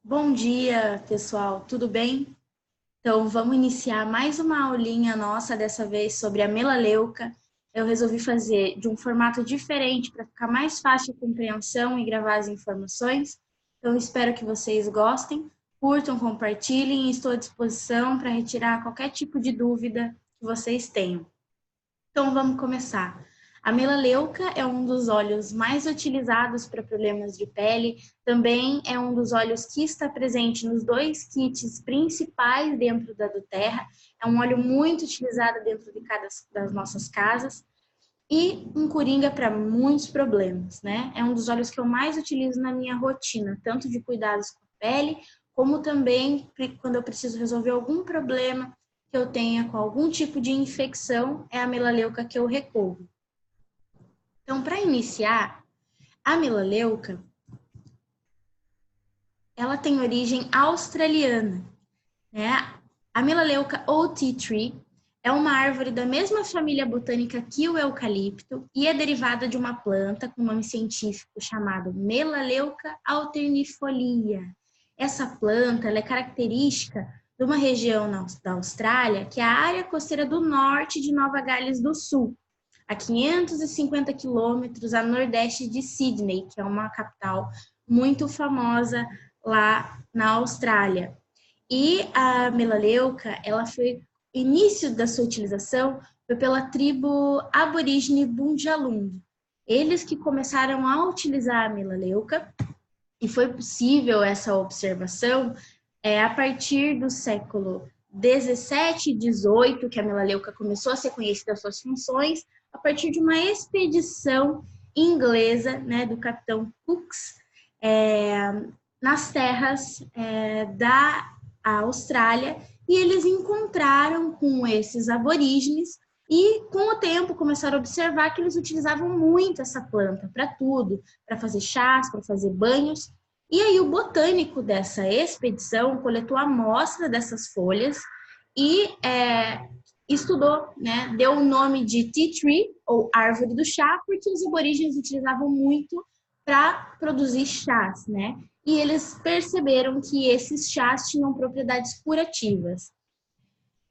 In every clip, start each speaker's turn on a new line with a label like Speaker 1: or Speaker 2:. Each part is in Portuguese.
Speaker 1: Bom dia, pessoal, tudo bem? Então, vamos iniciar mais uma aulinha nossa, dessa vez sobre a melaleuca. Eu resolvi fazer de um formato diferente para ficar mais fácil a compreensão e gravar as informações. Então, espero que vocês gostem, curtam, compartilhem e estou à disposição para retirar qualquer tipo de dúvida que vocês tenham. Então, vamos começar. A melaleuca é um dos óleos mais utilizados para problemas de pele, também é um dos óleos que está presente nos dois kits principais dentro da doTERRA, é um óleo muito utilizado dentro de cada das nossas casas e um coringa para muitos problemas, né? É um dos óleos que eu mais utilizo na minha rotina, tanto de cuidados com a pele, como também quando eu preciso resolver algum problema que eu tenha com algum tipo de infecção, é a melaleuca que eu recorro. Então, para iniciar, a melaleuca, ela tem origem australiana, né? A melaleuca ou tea tree é uma árvore da mesma família botânica que o eucalipto e é derivada de uma planta com nome científico chamado Melaleuca alternifolia. Essa planta ela é característica de uma região da Austrália, que é a área costeira do norte de Nova Gales do Sul, a 550 quilômetros a nordeste de Sydney, que é uma capital muito famosa lá na Austrália. E a melaleuca, ela foi, início da sua utilização foi pela tribo aborígene Bundjalung. Eles que começaram a utilizar a melaleuca, e foi possível essa observação a partir do século 17 e 18, que a melaleuca começou a ser conhecida as suas funções, a partir de uma expedição inglesa, né, do capitão Cooks, nas terras da Austrália, e eles encontraram com esses aborígenes e, com o tempo, começaram a observar que eles utilizavam muito essa planta para tudo, para fazer chás, para fazer banhos. E aí o botânico dessa expedição coletou a amostra dessas folhas e estudou, né? Deu o nome de tea tree, ou árvore do chá, porque os aborígenes utilizavam muito para produzir chás, né? E eles perceberam que esses chás tinham propriedades curativas.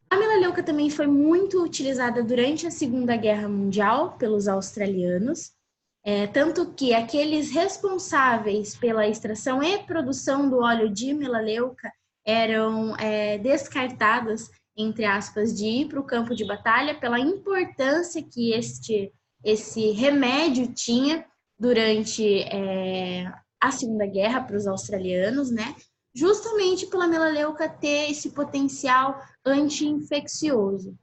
Speaker 1: A melaleuca também foi muito utilizada durante a Segunda Guerra Mundial pelos australianos, tanto que aqueles responsáveis pela extração e produção do óleo de melaleuca eram descartados, entre aspas, de ir para o campo de batalha pela importância que esse remédio tinha durante a Segunda Guerra para os australianos, né? Justamente pela melaleuca ter esse potencial anti-infeccioso.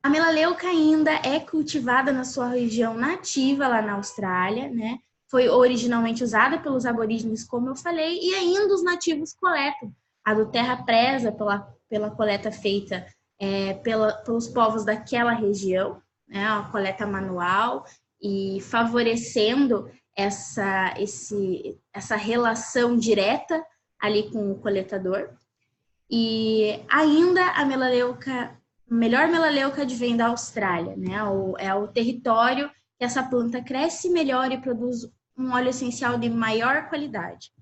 Speaker 1: A melaleuca ainda é cultivada na sua região nativa lá na Austrália, né? Foi originalmente usada pelos aborígenes, como eu falei, e ainda os nativos coletam. A doTERRA preza pela coleta feita pelos povos daquela região, né? A coleta manual e favorecendo essa relação direta ali com o coletador. E ainda a melhor melaleuca advém da Austrália, né? É o território que essa planta cresce melhor e produz um óleo essencial de maior qualidade.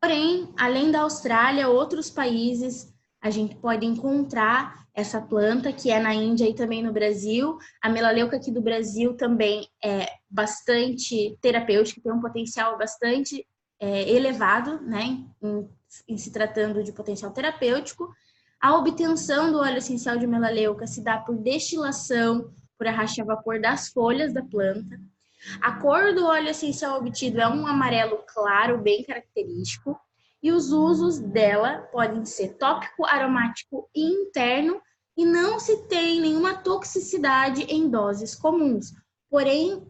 Speaker 1: Porém, além da Austrália, outros países a gente pode encontrar essa planta, que é na Índia e também no Brasil. A melaleuca aqui do Brasil também é bastante terapêutica, tem um potencial bastante elevado, né, em se tratando de potencial terapêutico. A obtenção do óleo essencial de melaleuca se dá por destilação, por arraste a vapor das folhas da planta. A cor do óleo essencial obtido é um amarelo claro, bem característico, e os usos dela podem ser tópico, aromático e interno, e não se tem nenhuma toxicidade em doses comuns. Porém,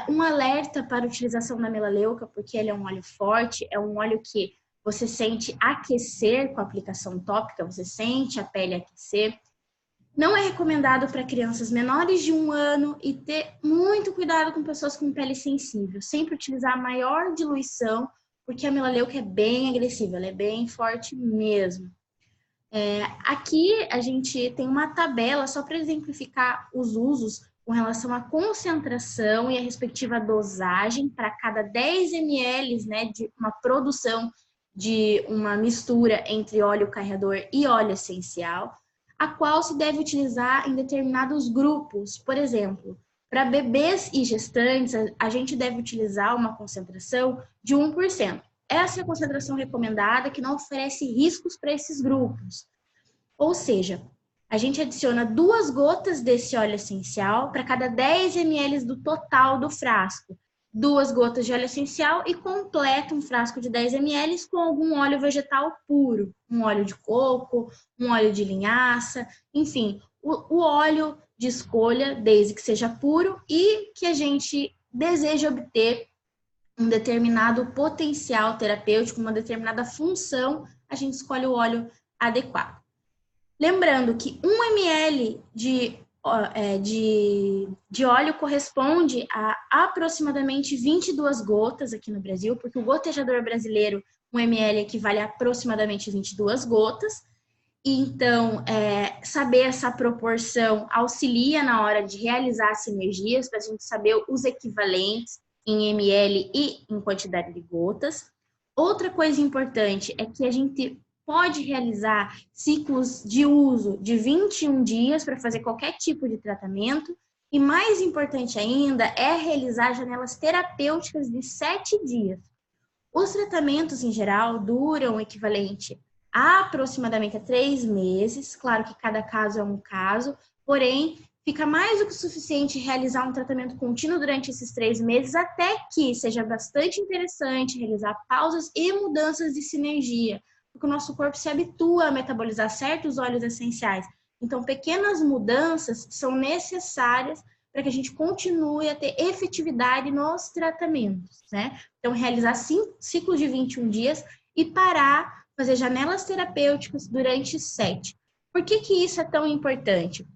Speaker 1: um alerta para a utilização da melaleuca, porque ele é um óleo forte, é um óleo que você sente aquecer com a aplicação tópica, você sente a pele aquecer. Não é recomendado para crianças menores de 1 ano e ter muito cuidado com pessoas com pele sensível. Sempre utilizar a maior diluição, porque a melaleuca é bem agressiva, ela é bem forte mesmo. Aqui a gente tem uma tabela só para exemplificar os usos com relação à concentração e a respectiva dosagem para cada 10 ml, né, de uma produção de uma mistura entre óleo carreador e óleo essencial, a qual se deve utilizar em determinados grupos. Por exemplo, para bebês e gestantes, a gente deve utilizar uma concentração de 1%. Essa é a concentração recomendada, que não oferece riscos para esses grupos. Ou seja, a gente adiciona 2 gotas desse óleo essencial para cada 10 ml do total do frasco. 2 gotas de óleo essencial e completa um frasco de 10 ml com algum óleo vegetal puro. Um óleo de coco, um óleo de linhaça, enfim, o óleo de escolha, desde que seja puro e que a gente deseja obter um determinado potencial terapêutico, uma determinada função, a gente escolhe o óleo adequado. Lembrando que 1 ml de óleo corresponde a aproximadamente 22 gotas aqui no Brasil, porque o gotejador brasileiro, 1 ml equivale a aproximadamente 22 gotas. Então, saber essa proporção auxilia na hora de realizar as sinergias, para a gente saber os equivalentes em ml e em quantidade de gotas. Outra coisa importante é que a gente pode realizar ciclos de uso de 21 dias para fazer qualquer tipo de tratamento. E mais importante ainda é realizar janelas terapêuticas de 7 dias. Os tratamentos, em geral, duram o equivalente a aproximadamente 3 meses. Claro que cada caso é um caso, porém, fica mais do que suficiente realizar um tratamento contínuo durante esses 3 meses, até que seja bastante interessante realizar pausas e mudanças de sinergia, porque o nosso corpo se habitua a metabolizar certos óleos essenciais. Então, pequenas mudanças são necessárias para que a gente continue a ter efetividade nos tratamentos, né? Então, realizar ciclos de 21 dias e parar, fazer janelas terapêuticas durante 7. Por que isso é tão importante?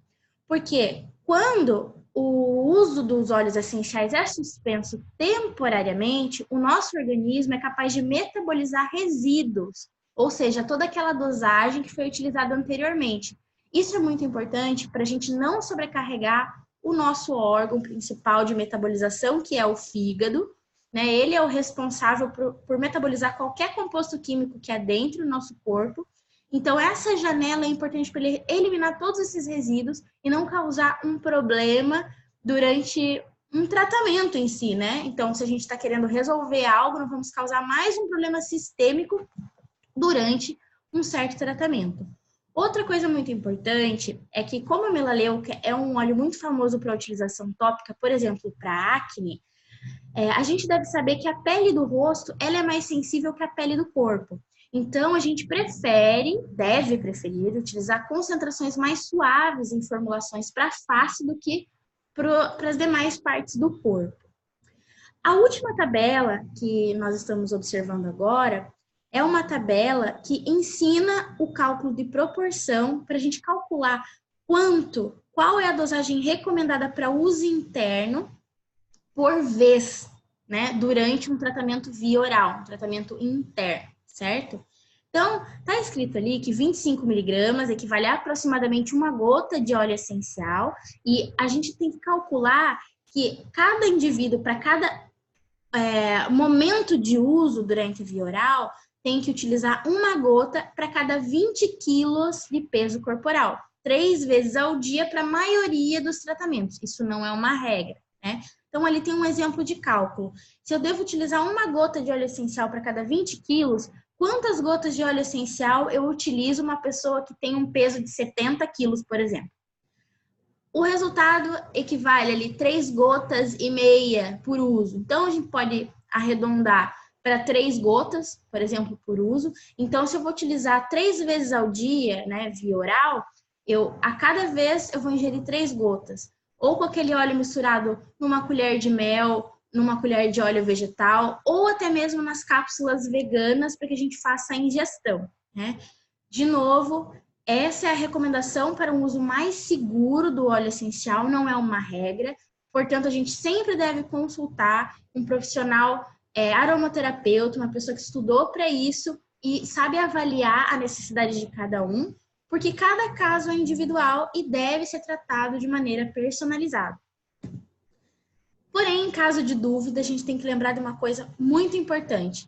Speaker 1: Porque quando o uso dos óleos essenciais é suspenso temporariamente, o nosso organismo é capaz de metabolizar resíduos, ou seja, toda aquela dosagem que foi utilizada anteriormente. Isso é muito importante para a gente não sobrecarregar o nosso órgão principal de metabolização, que é o fígado, né? Ele é o responsável por metabolizar qualquer composto químico que há dentro do nosso corpo. Então, essa janela é importante para ele eliminar todos esses resíduos e não causar um problema durante um tratamento em si, né? Então, se a gente está querendo resolver algo, não vamos causar mais um problema sistêmico durante um certo tratamento. Outra coisa muito importante é que, como a melaleuca é um óleo muito famoso para utilização tópica, por exemplo, para acne, a gente deve saber que a pele do rosto ela é mais sensível que a pele do corpo. Então, a gente deve preferir utilizar concentrações mais suaves em formulações para a face do que para as demais partes do corpo. A última tabela que nós estamos observando agora é uma tabela que ensina o cálculo de proporção para a gente calcular qual é a dosagem recomendada para uso interno por vez, né, durante um tratamento via oral, um tratamento interno, certo? Então, tá escrito ali que 25 miligramas equivale a aproximadamente 1 gota de óleo essencial e a gente tem que calcular que cada indivíduo, para cada momento de uso durante a via oral, tem que utilizar 1 gota para cada 20 quilos de peso corporal, 3 vezes ao dia para a maioria dos tratamentos. Isso não é uma regra, né? Então, ali tem um exemplo de cálculo. Se eu devo utilizar 1 gota de óleo essencial para cada 20 quilos, quantas gotas de óleo essencial eu utilizo uma pessoa que tem um peso de 70 quilos, por exemplo? O resultado equivale ali 3,5 gotas por uso. Então, a gente pode arredondar para 3 gotas, por exemplo, por uso. Então, se eu vou utilizar 3 vezes ao dia, né, via oral, a cada vez eu vou ingerir 3 gotas. Ou com aquele óleo misturado numa colher de mel, numa colher de óleo vegetal, ou até mesmo nas cápsulas veganas para que a gente faça a ingestão, né? De novo, essa é a recomendação para um uso mais seguro do óleo essencial, não é uma regra. Portanto, a gente sempre deve consultar um profissional aromaterapeuta, uma pessoa que estudou para isso e sabe avaliar a necessidade de cada um, porque cada caso é individual e deve ser tratado de maneira personalizada. Porém, em caso de dúvida, a gente tem que lembrar de uma coisa muito importante.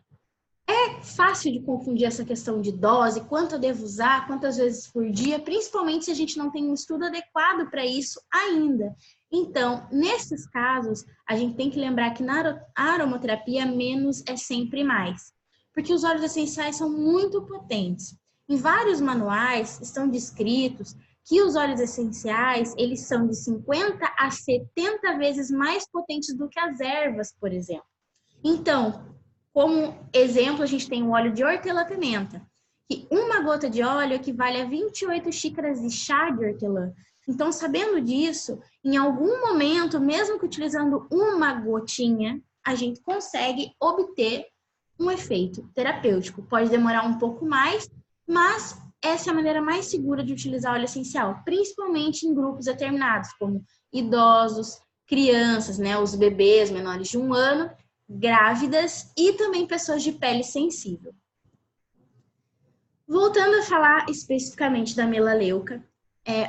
Speaker 1: É fácil de confundir essa questão de dose, quanto eu devo usar, quantas vezes por dia, principalmente se a gente não tem um estudo adequado para isso ainda. Então, nesses casos, a gente tem que lembrar que na aromaterapia, menos é sempre mais, porque os óleos essenciais são muito potentes. Em vários manuais estão descritos que os óleos essenciais, eles são de 50 a 70 vezes mais potentes do que as ervas, por exemplo. Então, como exemplo, a gente tem o óleo de hortelã-pimenta, que uma gota de óleo equivale a 28 xícaras de chá de hortelã. Então, sabendo disso, em algum momento, mesmo que utilizando uma gotinha, a gente consegue obter um efeito terapêutico. Pode demorar um pouco mais, mas essa é a maneira mais segura de utilizar óleo essencial, principalmente em grupos determinados, como idosos, crianças, né, os bebês menores de 1 ano, grávidas e também pessoas de pele sensível. Voltando a falar especificamente da melaleuca,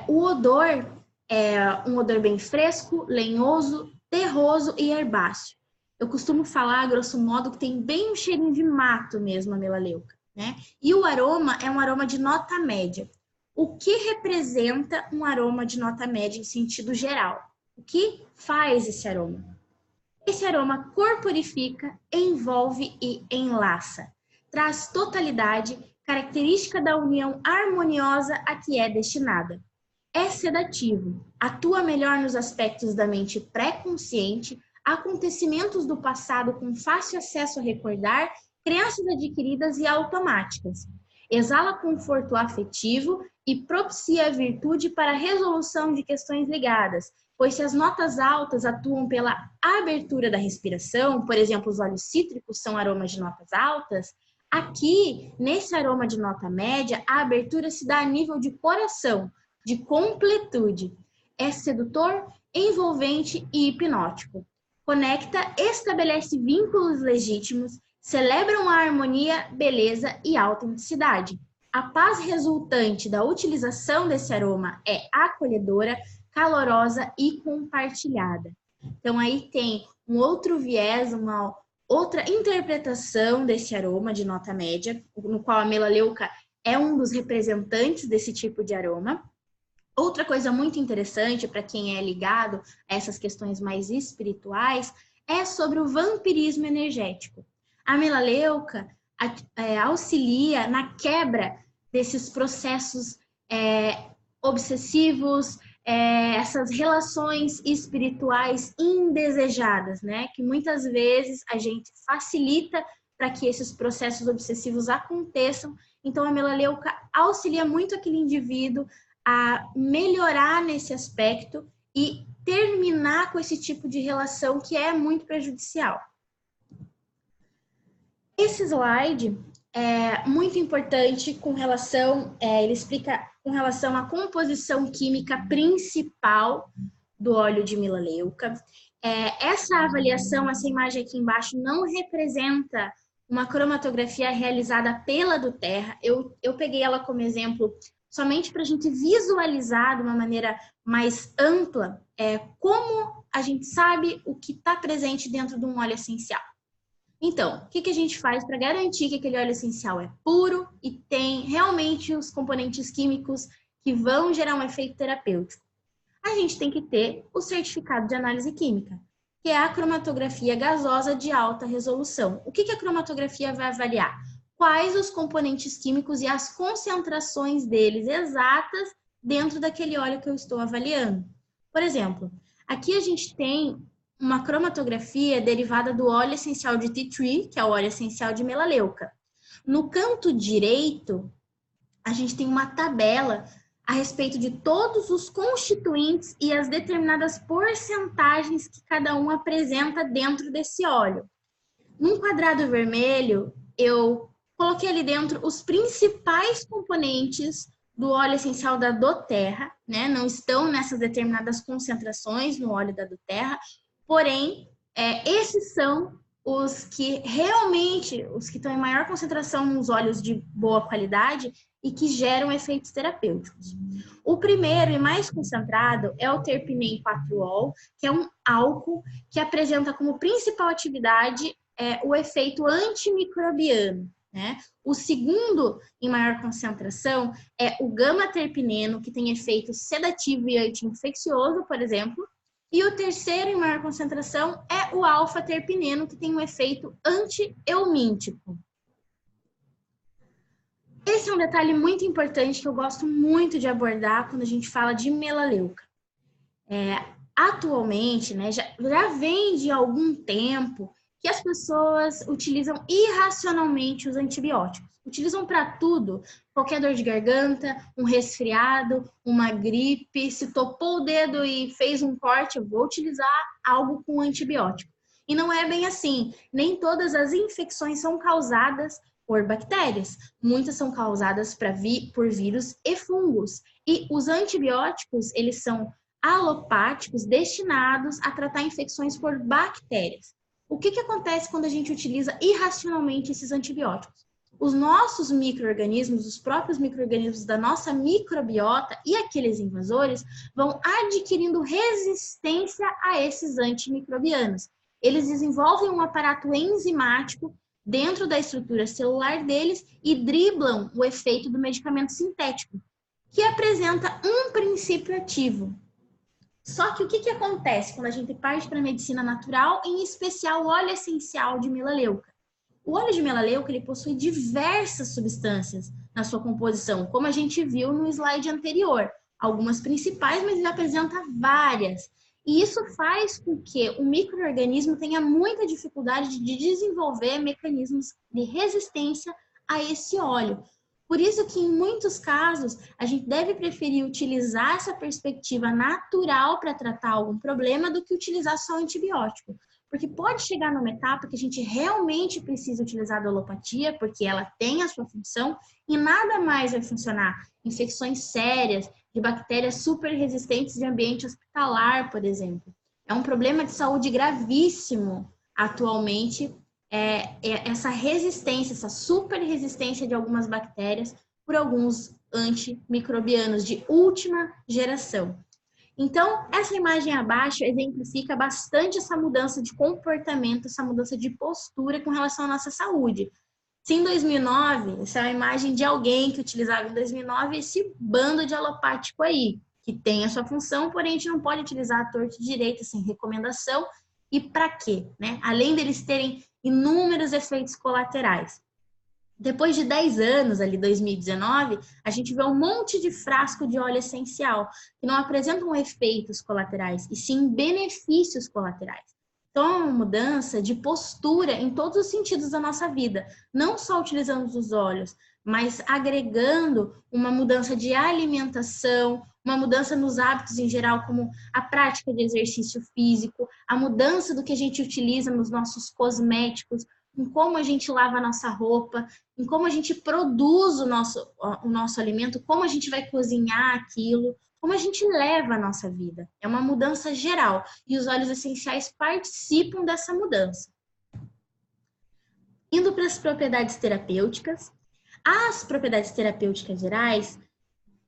Speaker 1: o odor é um odor bem fresco, lenhoso, terroso e herbáceo. Eu costumo falar, grosso modo, que tem bem um cheirinho de mato mesmo a melaleuca, né? E o aroma é um aroma de nota média. O que representa um aroma de nota média em sentido geral? O que faz esse aroma? Esse aroma corporifica, envolve e enlaça. Traz totalidade, característica da união harmoniosa a que é destinada. É sedativo, atua melhor nos aspectos da mente pré-consciente, acontecimentos do passado com fácil acesso a recordar, crenças adquiridas e automáticas. Exala conforto afetivo e propicia a virtude para a resolução de questões ligadas, pois se as notas altas atuam pela abertura da respiração, por exemplo, os óleos cítricos são aromas de notas altas, aqui, nesse aroma de nota média, a abertura se dá a nível de coração, de completude. É sedutor, envolvente e hipnótico. Conecta, estabelece vínculos legítimos, celebram a harmonia, beleza e autenticidade. A paz resultante da utilização desse aroma é acolhedora, calorosa e compartilhada. Então, aí tem um outro viés, uma outra interpretação desse aroma de nota média, no qual a melaleuca é um dos representantes desse tipo de aroma. Outra coisa muito interessante para quem é ligado a essas questões mais espirituais é sobre o vampirismo energético. A melaleuca auxilia na quebra desses processos obsessivos, essas relações espirituais indesejadas, né? Que muitas vezes a gente facilita para que esses processos obsessivos aconteçam. Então, a melaleuca auxilia muito aquele indivíduo a melhorar nesse aspecto e terminar com esse tipo de relação que é muito prejudicial. Esse slide é muito importante com relação, ele explica com relação à composição química principal do óleo de melaleuca. Essa avaliação, essa imagem aqui embaixo, não representa uma cromatografia realizada pela do Terra. Eu peguei ela como exemplo somente para a gente visualizar de uma maneira mais ampla como a gente sabe o que está presente dentro de um óleo essencial. Então, o que a gente faz para garantir que aquele óleo essencial é puro e tem realmente os componentes químicos que vão gerar um efeito terapêutico? A gente tem que ter o certificado de análise química, que é a cromatografia gasosa de alta resolução. O que a cromatografia vai avaliar? Quais os componentes químicos e as concentrações deles exatas dentro daquele óleo que eu estou avaliando. Por exemplo, aqui a gente tem uma cromatografia derivada do óleo essencial de tea tree, que é o óleo essencial de melaleuca. No canto direito, a gente tem uma tabela a respeito de todos os constituintes e as determinadas porcentagens que cada um apresenta dentro desse óleo. Num quadrado vermelho, eu coloquei ali dentro os principais componentes do óleo essencial da doTERRA, né? Não estão nessas determinadas concentrações no óleo da doTERRA, porém, esses são os que estão em maior concentração nos óleos de boa qualidade e que geram efeitos terapêuticos. O primeiro e mais concentrado é o terpinem 4-ol, que é um álcool que apresenta como principal atividade o efeito antimicrobiano, né? O segundo em maior concentração é o gama-terpineno, que tem efeito sedativo e anti-infeccioso, por exemplo. E o terceiro em maior concentração é o alfa-terpineno, que tem um efeito anti-eumíntico. Esse é um detalhe muito importante que eu gosto muito de abordar quando a gente fala de melaleuca. Atualmente, né, já vem de algum tempo que as pessoas utilizam irracionalmente os antibióticos. Utilizam para tudo, qualquer dor de garganta, um resfriado, uma gripe, se topou o dedo e fez um corte, eu vou utilizar algo com antibiótico. E não é bem assim, nem todas as infecções são causadas por bactérias. Muitas são causadas por vírus e fungos. E os antibióticos, eles são alopáticos destinados a tratar infecções por bactérias. O que acontece quando a gente utiliza irracionalmente esses antibióticos? Os nossos micro-organismos, os próprios micro-organismos da nossa microbiota e aqueles invasores vão adquirindo resistência a esses antimicrobianos. Eles desenvolvem um aparato enzimático dentro da estrutura celular deles e driblam o efeito do medicamento sintético, que apresenta um princípio ativo. Só que o que acontece quando a gente parte para a medicina natural, em especial o óleo essencial de melaleuca? O óleo de melaleuca ele possui diversas substâncias na sua composição, como a gente viu no slide anterior. Algumas principais, mas ele apresenta várias. E isso faz com que o micro-organismo tenha muita dificuldade de desenvolver mecanismos de resistência a esse óleo. Por isso que, em muitos casos, a gente deve preferir utilizar essa perspectiva natural para tratar algum problema do que utilizar só antibiótico. Porque pode chegar numa etapa que a gente realmente precisa utilizar a alopatia, porque ela tem a sua função e nada mais vai funcionar. Infecções sérias, de bactérias super resistentes de ambiente hospitalar, por exemplo. É um problema de saúde gravíssimo atualmente, essa resistência, essa super resistência de algumas bactérias por alguns antimicrobianos de última geração. Então, essa imagem abaixo exemplifica bastante essa mudança de comportamento, essa mudança de postura com relação à nossa saúde. Se em 2009, essa é a imagem de alguém que utilizava em 2009 esse bando de alopático aí, que tem a sua função, porém a gente não pode utilizar a torta direita sem recomendação. E para quê? Né? Além deles terem inúmeros efeitos colaterais. Depois de 10 anos, ali 2019, a gente vê um monte de frasco de óleo essencial que não apresentam efeitos colaterais, e sim benefícios colaterais. Então, é uma mudança de postura em todos os sentidos da nossa vida, não só utilizando os óleos, mas agregando uma mudança de alimentação, uma mudança nos hábitos em geral, como a prática de exercício físico, a mudança do que a gente utiliza nos nossos cosméticos, em como a gente lava a nossa roupa, em como a gente produz o nosso alimento, como a gente vai cozinhar aquilo, como a gente leva a nossa vida. É uma mudança geral e os óleos essenciais participam dessa mudança. Indo para as propriedades terapêuticas, as propriedades terapêuticas gerais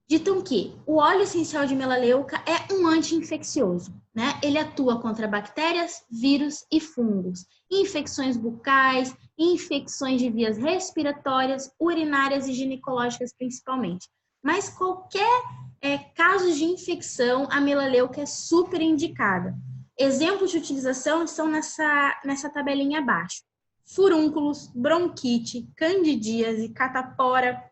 Speaker 1: ditam que o óleo essencial de melaleuca é um anti-infeccioso, né? Ele atua contra bactérias, vírus e fungos, infecções bucais, infecções de vias respiratórias, urinárias e ginecológicas principalmente. Mas qualquer caso de infecção, a melaleuca é super indicada. Exemplos de utilização estão nessa tabelinha abaixo. Furúnculos, bronquite, candidíase, catapora,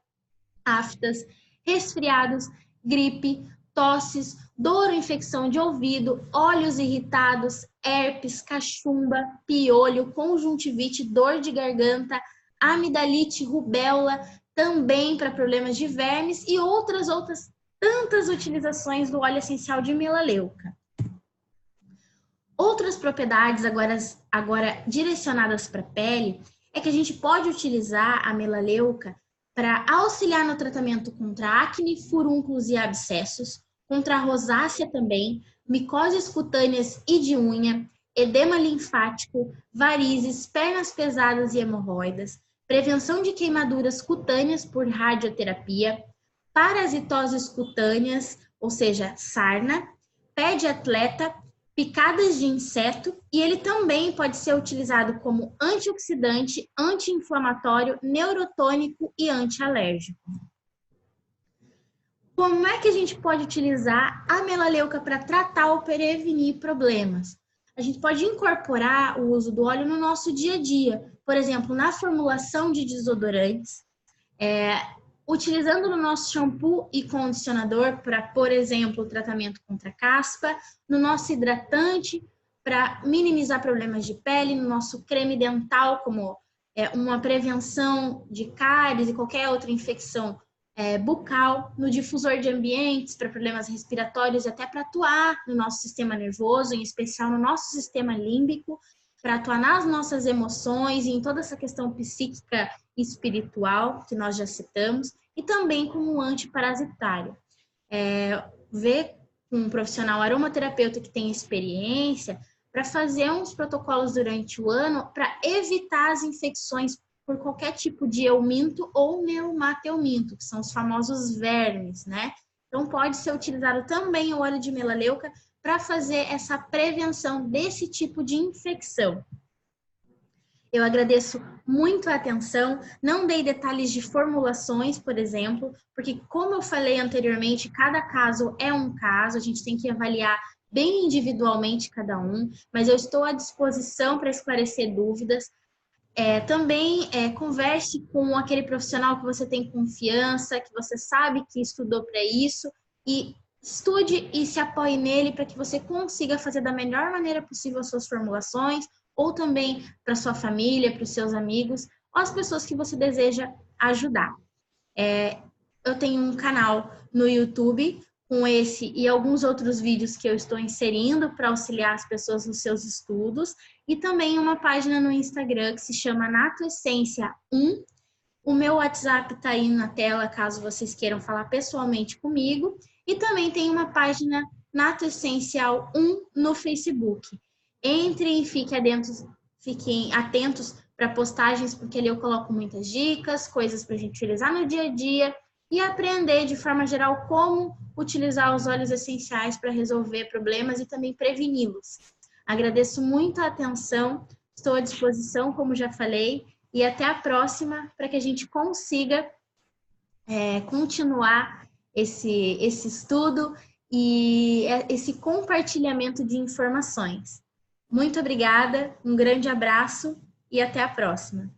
Speaker 1: aftas, resfriados, gripe, tosses, dor ou infecção de ouvido, olhos irritados, herpes, cachumba, piolho, conjuntivite, dor de garganta, amidalite, rubéola, também para problemas de vermes e outras tantas utilizações do óleo essencial de melaleuca. Outras propriedades agora direcionadas para a pele é que a gente pode utilizar a melaleuca para auxiliar no tratamento contra acne, furúnculos e abscessos, contra a rosácea também, micoses cutâneas e de unha, edema linfático, varizes, pernas pesadas e hemorroidas, prevenção de queimaduras cutâneas por radioterapia, parasitoses cutâneas, ou seja, sarna, pé de atleta, picadas de inseto, e ele também pode ser utilizado como antioxidante, anti-inflamatório, neurotônico e antialérgico. Como é que a gente pode utilizar a melaleuca para tratar ou prevenir problemas? A gente pode incorporar o uso do óleo no nosso dia a dia, por exemplo, na formulação de desodorantes, utilizando no nosso shampoo e condicionador para, por exemplo, o tratamento contra caspa, no nosso hidratante para minimizar problemas de pele, no nosso creme dental como uma prevenção de cáries e qualquer outra infecção bucal, no difusor de ambientes para problemas respiratórios e até para atuar no nosso sistema nervoso, em especial no nosso sistema límbico, para atuar nas nossas emoções e em toda essa questão psíquica e espiritual que nós já citamos, e também como um antiparasitário. Ver um profissional aromaterapeuta que tem experiência para fazer uns protocolos durante o ano para evitar as infecções por qualquer tipo de euminto ou neumateuminto, que são os famosos vermes, né? Então, pode ser utilizado também o óleo de melaleuca para fazer essa prevenção desse tipo de infecção. Eu agradeço muito a atenção, não dei detalhes de formulações, por exemplo, porque como eu falei anteriormente, cada caso é um caso, a gente tem que avaliar bem individualmente cada um, mas eu estou à disposição para esclarecer dúvidas. Também converse com aquele profissional que você tem confiança, que você sabe que estudou para isso, e estude e se apoie nele para que você consiga fazer da melhor maneira possível as suas formulações, ou também para sua família, para os seus amigos, ou as pessoas que você deseja ajudar. Eu tenho um canal no YouTube com esse e alguns outros vídeos que eu estou inserindo para auxiliar as pessoas nos seus estudos, e também uma página no Instagram que se chama Natoessência 1. O meu WhatsApp está aí na tela, caso vocês queiram falar pessoalmente comigo, e também tem uma página Natoessencial 1 no Facebook. Entrem e fiquem atentos para postagens, porque ali eu coloco muitas dicas, coisas para a gente utilizar no dia a dia, e aprender de forma geral como utilizar os óleos essenciais para resolver problemas e também preveni-los. Agradeço muito a atenção, estou à disposição, como já falei, e até a próxima para que a gente consiga continuar esse estudo e esse compartilhamento de informações. Muito obrigada, um grande abraço e até a próxima.